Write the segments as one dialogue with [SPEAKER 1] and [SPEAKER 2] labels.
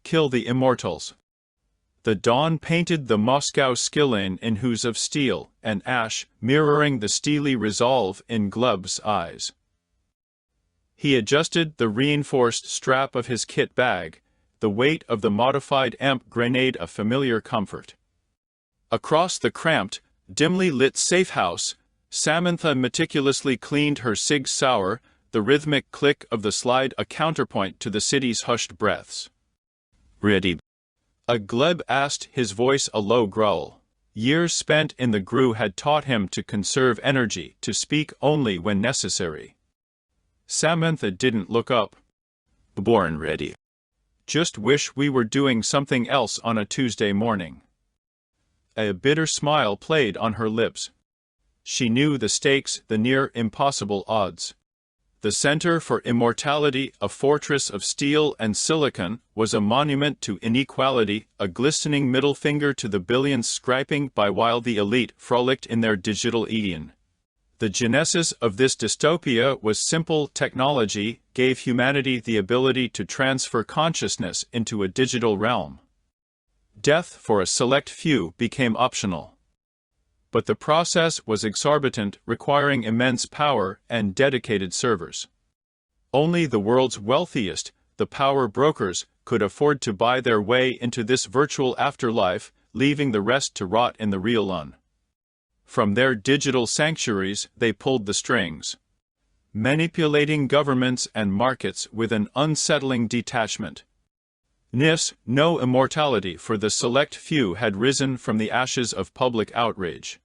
[SPEAKER 1] kill the Immortals. The dawn painted the Moscow skyline in hues of steel and ash, mirroring the steely resolve in Gleb's eyes. He adjusted the reinforced strap of his kit bag, the weight of the modified amp grenade a familiar comfort. Across the cramped, dimly lit safe house, Samantha meticulously cleaned her Sig Sauer, the rhythmic click of the slide a counterpoint to the city's hushed breaths. "Ready?" Gleb asked, his voice a low growl. Years spent in the GRU had taught him to conserve energy, to speak only when necessary. Samantha didn't look up. "Born ready. Just wish we were doing something else on a Tuesday morning." A bitter smile played on her lips. She knew the stakes, the near impossible odds. The Center for Immortality, a fortress of steel and silicon, was a monument to inequality, a glistening middle finger to the billions scraping by while the elite frolicked in their digital Eden. The genesis of this dystopia was simple: technology gave humanity the ability to transfer consciousness into a digital realm. Death for a select few became optional. But the process was exorbitant, requiring immense power and dedicated servers. Only the world's wealthiest, the power brokers, could afford to buy their way into this virtual afterlife, leaving the rest to rot in the real one. From their digital sanctuaries, they pulled the strings, manipulating governments and markets with an unsettling detachment. NISF, no immortality for the select few, had risen from the ashes of public outrage.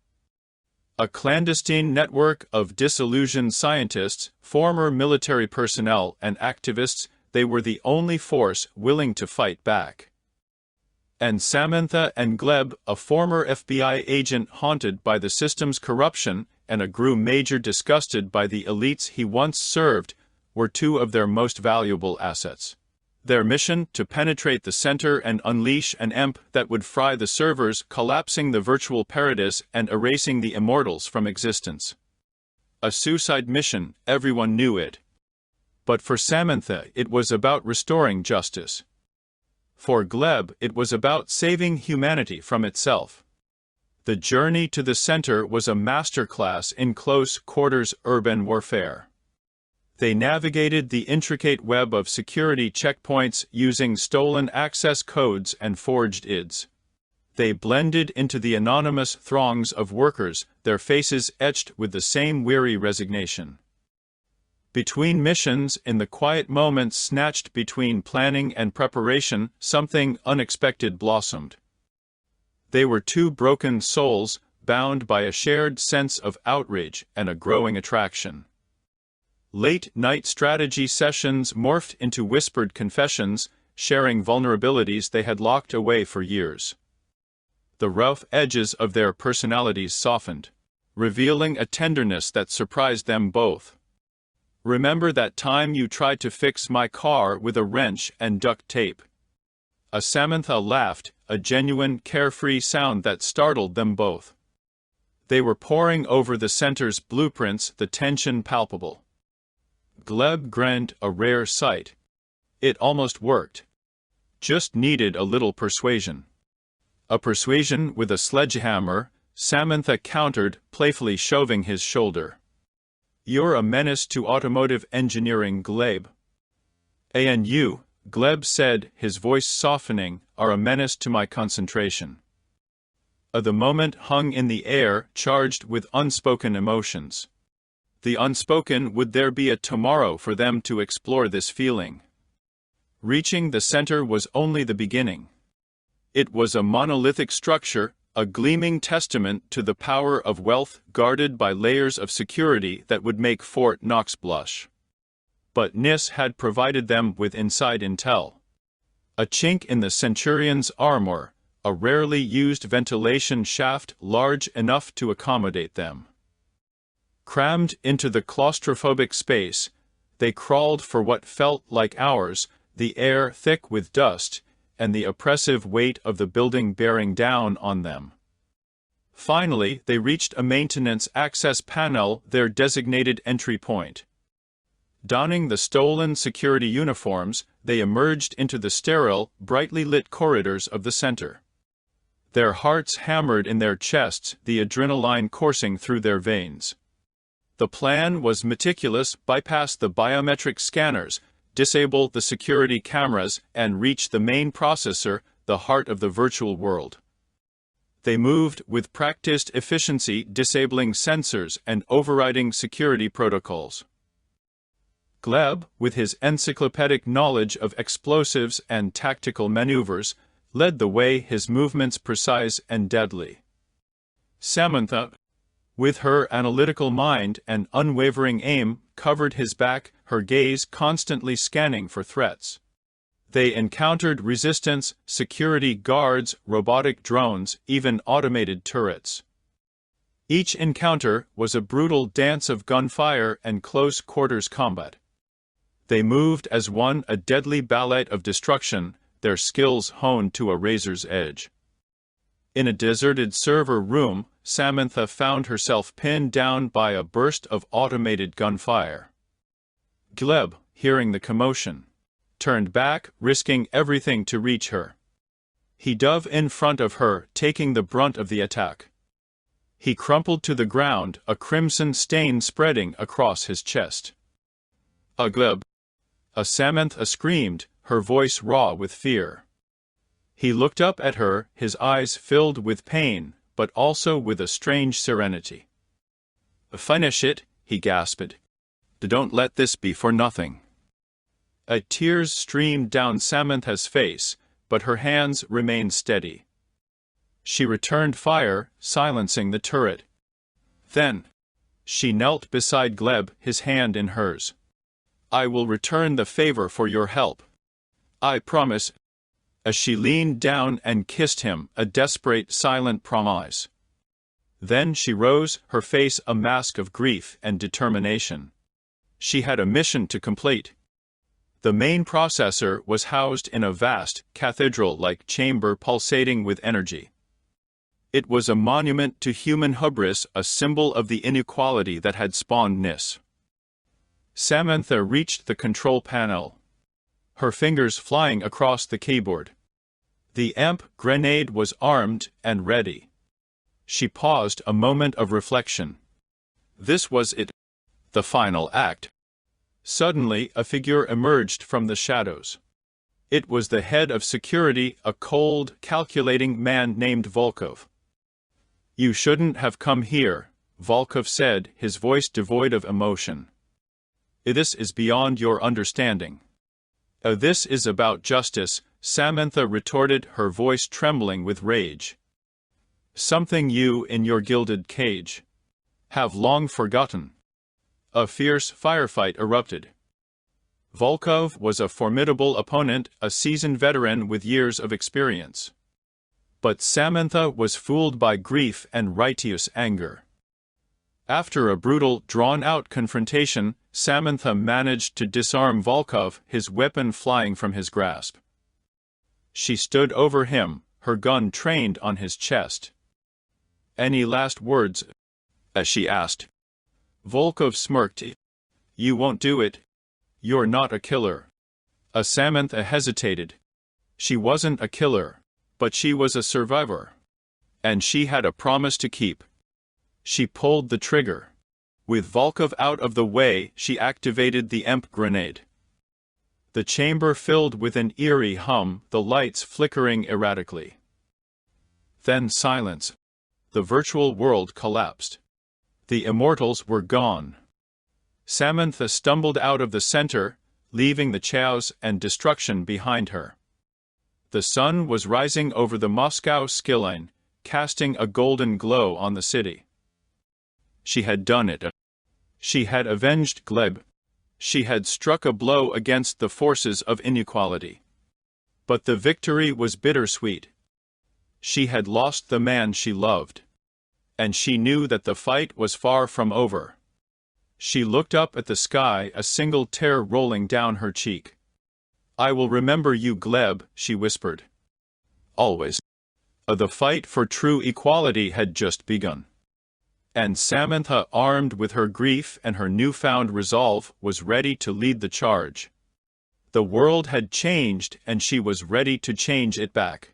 [SPEAKER 1] A clandestine network of disillusioned scientists, former military personnel, and activists, they were the only force willing to fight back. And Samantha and Gleb, a former FBI agent haunted by the system's corruption and a GRU major disgusted by the elites he once served, were two of their most valuable assets. Their mission: to penetrate the center and unleash an EMP that would fry the servers, collapsing the virtual paradise and erasing the Immortals from existence. A suicide mission, everyone knew it. But for Samantha, it was about restoring justice. For Gleb, it was about saving humanity from itself. The journey to the center was a masterclass in close-quarters urban warfare. They navigated the intricate web of security checkpoints using stolen access codes and forged IDs. They blended into the anonymous throngs of workers, their faces etched with the same weary resignation. Between missions, in the quiet moments snatched between planning and preparation, something unexpected blossomed. They were two broken souls, bound by a shared sense of outrage and a growing attraction. Late-night strategy sessions morphed into whispered confessions, sharing vulnerabilities they had locked away for years. The rough edges of their personalities softened, revealing a tenderness that surprised them both. "Remember that time you tried to fix my car with a wrench and duct tape?" Samantha laughed, a genuine, carefree sound that startled them both. They were poring over the center's blueprints, the tension palpable. Gleb grinned, a rare sight. It almost worked. Just needed a little persuasion. "A persuasion with a sledgehammer," Samantha countered, playfully shoving his shoulder. "You're a menace to automotive engineering, Gleb." "And you," Gleb said, his voice softening, "are a menace to my concentration." The moment hung in the air, charged with unspoken emotions. The unspoken: would there be a tomorrow for them to explore this feeling? Reaching the center was only the beginning. It was a monolithic structure, a gleaming testament to the power of wealth, guarded by layers of security that would make Fort Knox blush. But NISF had provided them with inside intel. A chink in the Centurion's armor, a rarely used ventilation shaft large enough to accommodate them. Crammed into the claustrophobic space, they crawled for what felt like hours, the air thick with dust, and the oppressive weight of the building bearing down on them. Finally, they reached a maintenance access panel, their designated entry point. Donning the stolen security uniforms, they emerged into the sterile, brightly lit corridors of the center. Their hearts hammered in their chests, the adrenaline coursing through their veins. The plan was meticulous: bypass the biometric scanners, disable the security cameras, and reach the main processor, the heart of the virtual world. They moved with practiced efficiency, disabling sensors and overriding security protocols. Gleb, with his encyclopedic knowledge of explosives and tactical maneuvers, led the way, his movements precise and deadly. Samantha, with her analytical mind and unwavering aim, covered his back, her gaze constantly scanning for threats. They encountered resistance, security guards, robotic drones, even automated turrets. Each encounter was a brutal dance of gunfire and close-quarters combat. They moved as one, a deadly ballet of destruction, their skills honed to a razor's edge. In a deserted server room, Samantha found herself pinned down by a burst of automated gunfire. Gleb, hearing the commotion, turned back, risking everything to reach her. He dove in front of her, taking the brunt of the attack. He crumpled to the ground, a crimson stain spreading across his chest. Gleb! Samantha screamed, her voice raw with fear. He looked up at her, his eyes filled with pain, but also with a strange serenity. "Finish it," he gasped. "Don't let this be for nothing." Tears streamed down Samantha's face, but her hands remained steady. She returned fire, silencing the turret. Then, she knelt beside Gleb, his hand in hers. "I will return the favor for your help. I promise." As she leaned down and kissed him, a desperate, silent promise. Then she rose, her face a mask of grief and determination. She had a mission to complete. The main processor was housed in a vast, cathedral-like chamber pulsating with energy. It was a monument to human hubris, a symbol of the inequality that had spawned NISF. Samantha reached the control panel, her fingers flying across the keyboard. The amp grenade was armed and ready. She paused, a moment of reflection. This was it, the final act. Suddenly, a figure emerged from the shadows. It was the head of security, a cold, calculating man named Volkov. "You shouldn't have come here," Volkov said, his voice devoid of emotion. "This is beyond your understanding." This is about justice," Samantha retorted, her voice trembling with rage. "Something you, in your gilded cage, have long forgotten." A fierce firefight erupted. Volkov was a formidable opponent, a seasoned veteran with years of experience. But Samantha was fooled by grief and righteous anger. After a brutal, drawn-out confrontation, Samantha managed to disarm Volkov, his weapon flying from his grasp. She stood over him, her gun trained on his chest. "Any last words?" as she asked. Volkov smirked. "You won't do it. You're not a killer." Samantha hesitated. She wasn't a killer, but she was a survivor. And she had a promise to keep. She pulled the trigger. With Volkov out of the way, she activated the EMP grenade. The chamber filled with an eerie hum, the lights flickering erratically. Then silence. The virtual world collapsed. The Immortals were gone. Samantha stumbled out of the center, leaving the chaos and destruction behind her. The sun was rising over the Moscow skyline, casting a golden glow on the city. She had done it. She had avenged Gleb. She had struck a blow against the forces of inequality. But the victory was bittersweet. She had lost the man she loved. And she knew that the fight was far from over. She looked up at the sky, a single tear rolling down her cheek. "I will remember you, Gleb," she whispered. "Always." The fight for true equality had just begun. And Samantha, armed with her grief and her newfound resolve, was ready to lead the charge. The world had changed, and she was ready to change it back.